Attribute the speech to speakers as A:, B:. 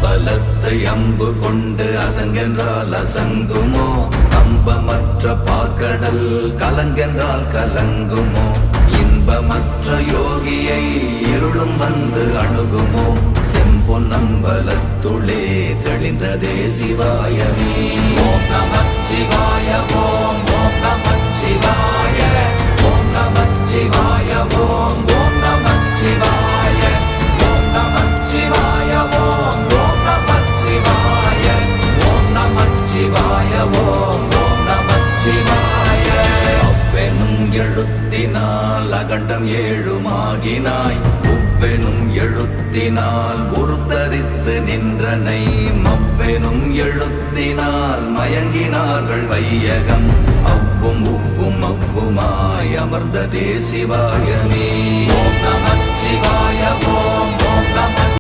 A: பலத்தை அம்பு கொண்டு அசங்கென்றால் அசங்குமோ? கம்பமற்ற பார்க்கடல் கலங்கென்றால் கலங்குமோ? இன்பமற்ற யோகியை இருளும் வந்து அணுகுமோ? செம்பொன்னம்பலத்துளே தெளிந்ததே சிவாயமே. ஓம் நமச்சிவாய ஓம் ஓம் நமச்சிவாய ஓம் நமச்சிவாய ஓம் ஓம் நமச்சிவாய ஓம் நமச்சிவாய ஓம் ஓம் நமச்சிவாய ஓம் நமச்சிவாய ஓம் ஓம் நமச்சிவாய. அவ்வெனும் எழுத்தினால் அகண்டம் ஏழுமாகினாய், உவ்வெனும் எழுத்தினால் உருத்தரித்து நின்றனை, மவ்வெனும் எழுத்தினால் மயங்கினார்கள் வையகம். அவ்வும் உவ்வும் அவ்வுமாய் அமர்ந்ததே சிவாயமே. ஓம் நமச்சிவாய ஓம்